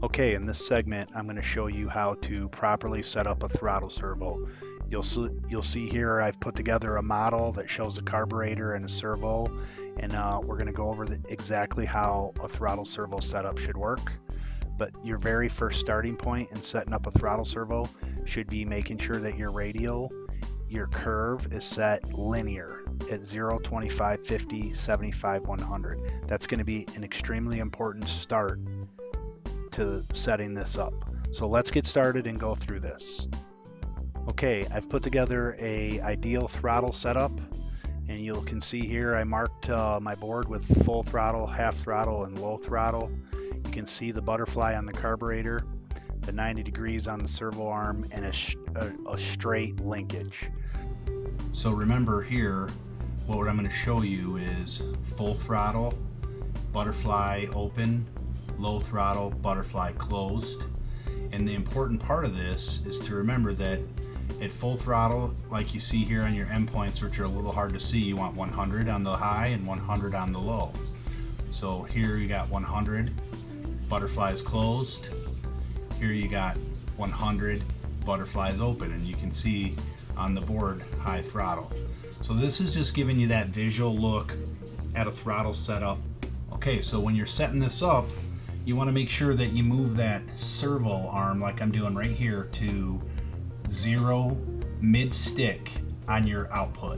Okay, in this segment, I'm going to show you how to properly set up a throttle servo. You'll see here I've put together a model that shows a carburetor and a servo, and we're going to go over exactly how a throttle servo setup should work. But your very first starting point in setting up a throttle servo should be making sure that your curve is set linear at 0, 25, 50, 75, 100. That's going to be an extremely important start to setting this up. So let's get started and go through this. Okay, I've put together a ideal throttle setup, and you can see here I marked my board with full throttle, half throttle, and low throttle. You can see the butterfly on the carburetor, the 90 degrees on the servo arm, and a straight linkage. So remember here, what I'm going to show you is full throttle, butterfly open, low throttle, butterfly closed. And the important part of this is to remember that at full throttle, like you see here on your endpoints, which are a little hard to see, you want 100 on the high and 100 on the low. So here you got 100, butterflies closed. Here you got 100, butterflies open, and you can see on the board high throttle. So this is just giving you that visual look at a throttle setup. Okay, so when you're setting this up, you want to make sure that you move that servo arm, like I'm doing right here, to 0 mid stick on your output.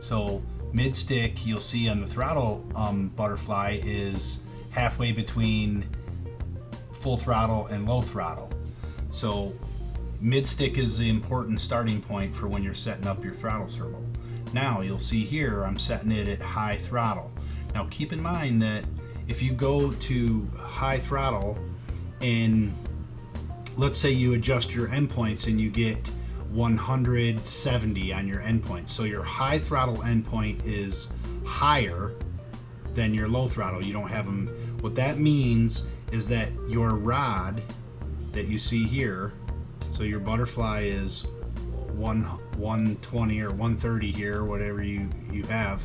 So mid stick, you'll see on the throttle butterfly, is halfway between full throttle and low throttle. So mid stick is the important starting point for when you're setting up your throttle servo. Now you'll see here I'm setting it at high throttle. Now keep in mind that if you go to high throttle and let's say you adjust your endpoints and you get 170 on your endpoint, so your high throttle endpoint is higher than your low throttle. You don't have them. What that means is that your rod that you see here, so your butterfly is 120 or 130 here, whatever you have.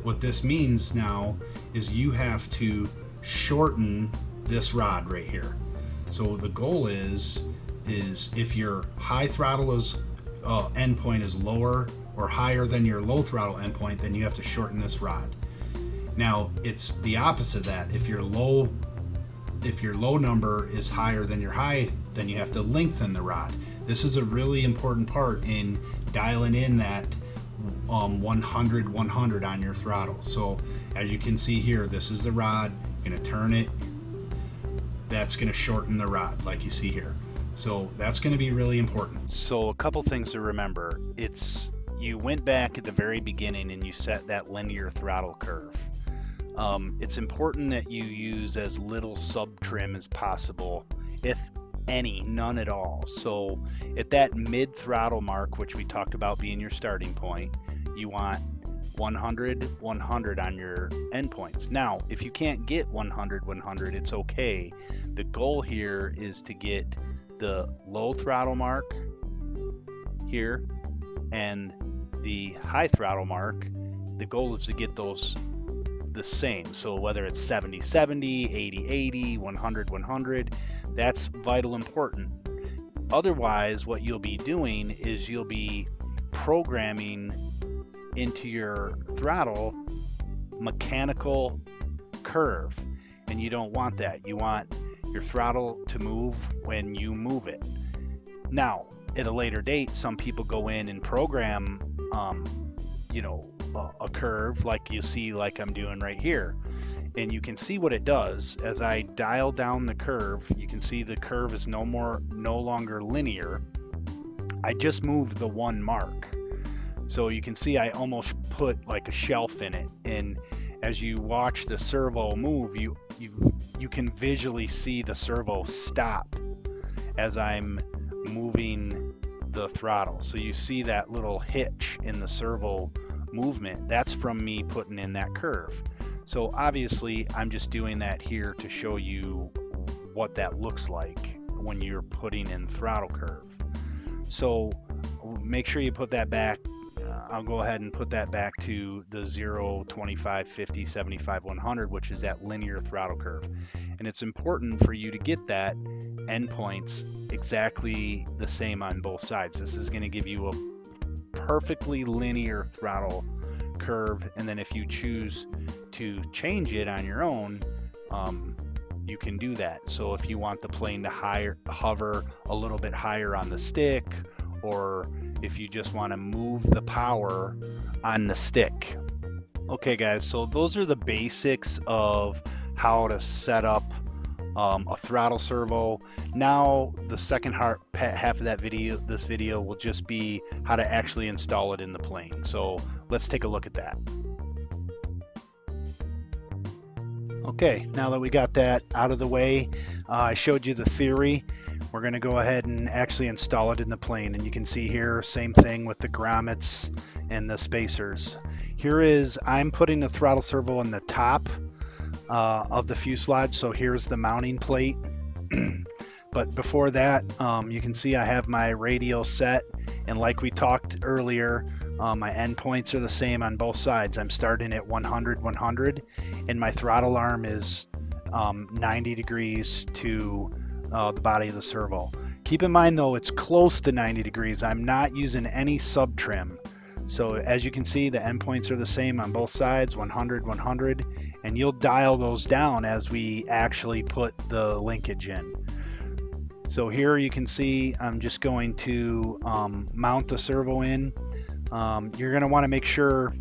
What this means now is you have to shorten this rod right here. So the goal is if your high throttle is endpoint is lower or higher than your low throttle endpoint, then you have to shorten this rod. Now it's the opposite of that. If your low number is higher than your high, then you have to lengthen the rod. This is a really important part in dialing in that 100 on your throttle. So as you can see here, this is the rod. You're gonna turn it. That's gonna shorten the rod like you see here. So that's gonna be really important. So a couple things to remember. You went back at the very beginning and you set that linear throttle curve. It's important that you use as little sub trim as possible, if any, none at all. So at that mid throttle mark, which we talked about being your starting point, you want 100 on your endpoints. Now if you can't get 100, it's okay. The goal here is to get the low throttle mark here and the high throttle mark. The goal is to get those the same. So whether it's 70 70, 80 80, 100, that's vital important. Otherwise, what you'll be doing is you'll be programming into your throttle mechanical curve, and you don't want that. You want your throttle to move when you move it. Now at a later date, some people go in and program a curve like you see, like I'm doing right here, and you can see what it does. As I dial down the curve, you can see the curve is no longer linear. I just moved the one mark, so you can see I almost put like a shelf in it, and as you watch the servo move, you can visually see the servo stop as I'm moving the throttle. So you see that little hitch in the servo movement. That's from me putting in that curve. So obviously I'm just doing that here to show you what that looks like when you're putting in throttle curve. So make sure you put that back I'll go ahead and put that back to the 0, 25, 50, 75, 100, which is that linear throttle curve. And it's important for you to get that endpoints exactly the same on both sides. This is going to give you a perfectly linear throttle curve, and then if you choose to change it on your own, you can do that. So if you want the plane to hover a little bit higher on the stick, or if you just want to move the power on the stick. Okay guys, so those are the basics of how to set up a throttle servo. Now the second half of this video will just be how to actually install it in the plane. So let's take a look at that. Okay, now that we got that out of the way, I showed you the theory. We're going to go ahead and actually install it in the plane, and you can see here, same thing with the grommets and the spacers. I'm putting the throttle servo in the top of the fuselage, so here's the mounting plate. But before that, you can see I have my radial set, and like we talked earlier, my endpoints are the same on both sides. I'm starting at 100, 100, and my throttle arm is 90 degrees to the body of the servo. Keep in mind though, it's close to 90 degrees. I'm not using any sub trim. So as you can see, the endpoints are the same on both sides, 100, 100, and you'll dial those down as we actually put the linkage in. So here you can see I'm just going to mount the servo in. You're going to want to make sure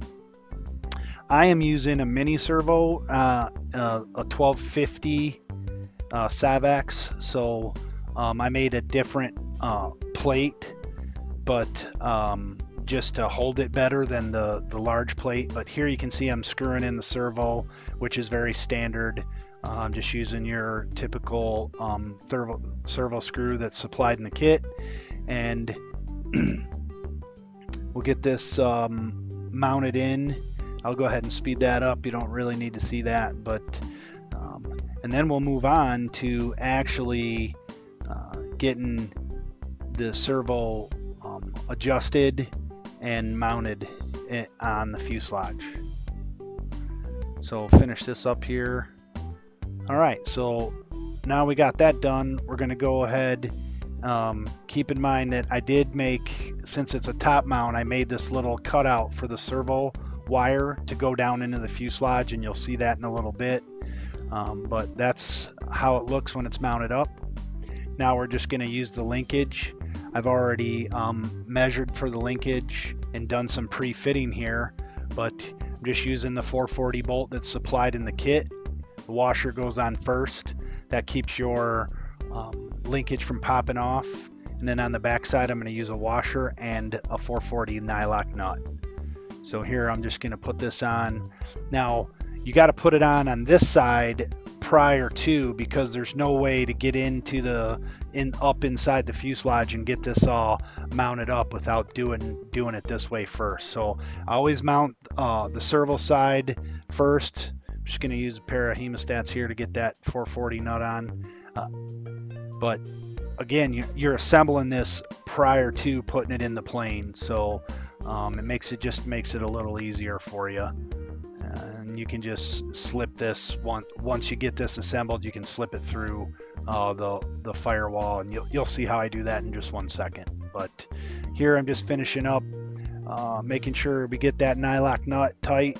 I am using a mini servo, a 1250 Savax. So I made a different plate, but just to hold it better than the large plate. But here you can see I'm screwing in the servo, which is very standard. I'm just using your typical servo screw that's supplied in the kit, and we'll get this mounted in. I'll go ahead and speed that up. You don't really need to see that, but and then we'll move on to actually getting the servo adjusted and mounted on the fuselage. So finish this up here. All right, so now we got that done. We're going to go ahead. Keep in mind that I did make, since it's a top mount, I made this little cutout for the servo wire to go down into the fuselage, and you'll see that in a little bit. But that's how it looks when it's mounted up. Now we're just going to use the linkage. I've already measured for the linkage and done some pre-fitting here, but I'm just using the 440 bolt that's supplied in the kit. The washer goes on first. That keeps your linkage from popping off. And then on the back side, I'm going to use a washer and a 440 nylock nut. So here I'm just going to put this on. Now you got to put it on this side prior to, because there's no way to get into up inside the fuselage and get this all mounted up without doing it this way first. So I always mount the servo side first. I'm just going to use a pair of hemostats here to get that 440 nut on. But again, you're assembling this prior to putting it in the plane, so it just makes it a little easier for you. And you can just slip this once you get this assembled. You can slip it through the firewall, and you'll see how I do that in just 1 second. But here I'm just finishing up, making sure we get that nylock nut tight.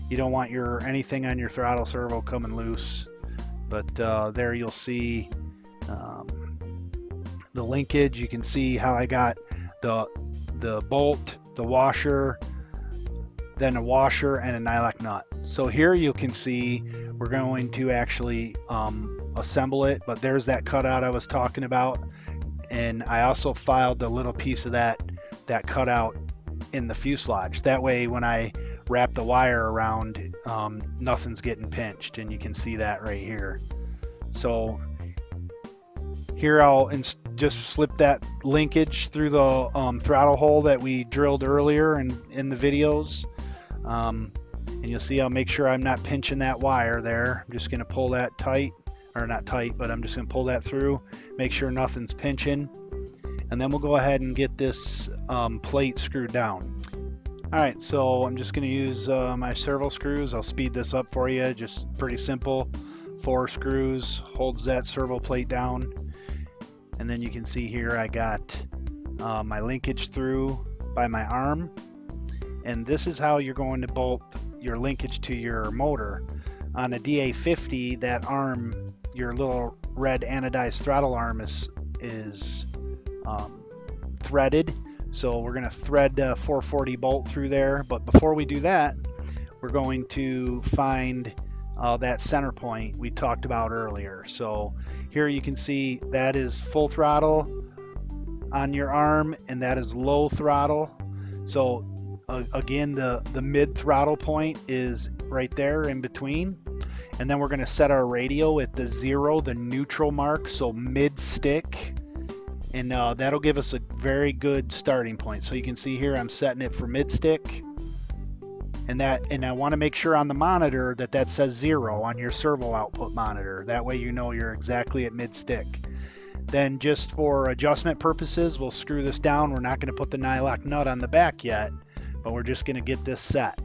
You don't want anything on your throttle servo coming loose. But there you'll see the linkage. You can see how I got the bolt, the washer, then a washer and a nylock nut. So here you can see we're going to actually assemble it, but there's that cutout I was talking about, and I also filed a little piece of that cutout in the fuselage. That way when I wrap the wire around, nothing's getting pinched, and you can see that right here. So here I'll just slip that linkage through the throttle hole that we drilled earlier in the videos. And you'll see I'll make sure I'm not pinching that wire there. I'm just going to pull that tight, or not tight, but I'm just going to pull that through, make sure nothing's pinching, and then we'll go ahead and get this plate screwed down. Alright, so I'm just going to use my servo screws. I'll speed this up for you, just pretty simple. 4 screws holds that servo plate down, and then you can see here I got my linkage through by my arm, and this is how you're going to bolt your linkage to your motor. On a DA50, that arm, your little red anodized throttle arm is threaded. So we're going to thread a 440 bolt through there, but before we do that, we're going to find that center point we talked about earlier. So here you can see that is full throttle on your arm, and that is low throttle. So again, the mid throttle point is right there in between. And then we're going to set our radio at the 0, the neutral mark, so mid stick. And that'll give us a very good starting point. So you can see here I'm setting it for mid stick, and I want to make sure on the monitor that says 0 on your servo output monitor. That way you know you're exactly at mid stick. Then just for adjustment purposes, we'll screw this down. We're not going to put the nylock nut on the back yet, but we're just going to get this set.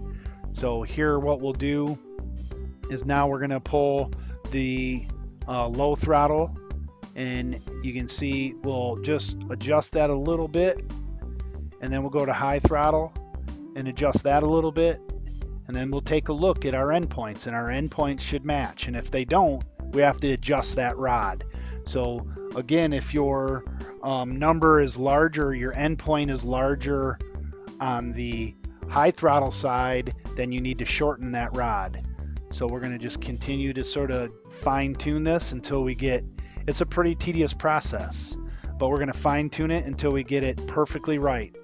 So here what we'll do is now we're going to pull the low throttle, and you can see we'll just adjust that a little bit, and then we'll go to high throttle and adjust that a little bit, and then we'll take a look at our endpoints, and our endpoints should match, and if they don't, we have to adjust that rod. So again, if your number is larger, your endpoint is larger on the high throttle side, then you need to shorten that rod. So we're going to just continue to sort of fine tune this until we get, it's a pretty tedious process, but we're going to fine tune it until we get it perfectly right.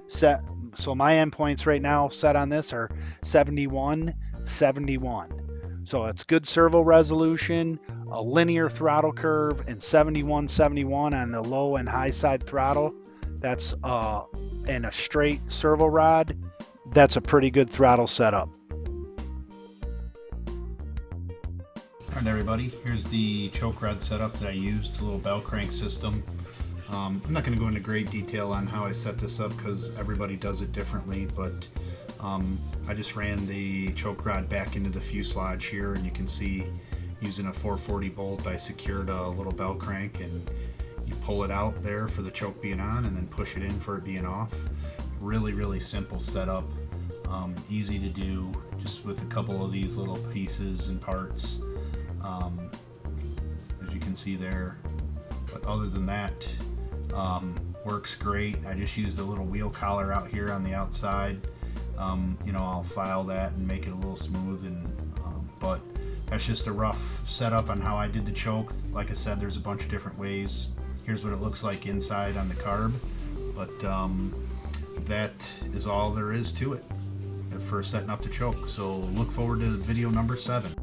Set. So my endpoints right now set on this are 71, 71. So it's good servo resolution, a linear throttle curve, and 71, 71 on the low and high side throttle. That's and a straight servo rod. That's a pretty good throttle setup. Alright everybody, here's the choke rod setup that I used, a little bell crank system. I'm not going to go into great detail on how I set this up because everybody does it differently, but I just ran the choke rod back into the fuselage here, and you can see using a 440 bolt I secured a little bell crank, and you pull it out there for the choke being on and then push it in for it being off. Really simple setup, easy to do just with a couple of these little pieces and parts. As you can see there, but other than that, works great. I just used a little wheel collar out here on the outside. You know, I'll file that and make it a little smooth, and but that's just a rough setup on how I did the choke. Like I said, there's a bunch of different ways. Here's what it looks like inside on the carb, but that is all there is to it for setting up the choke. So look forward to video number 7.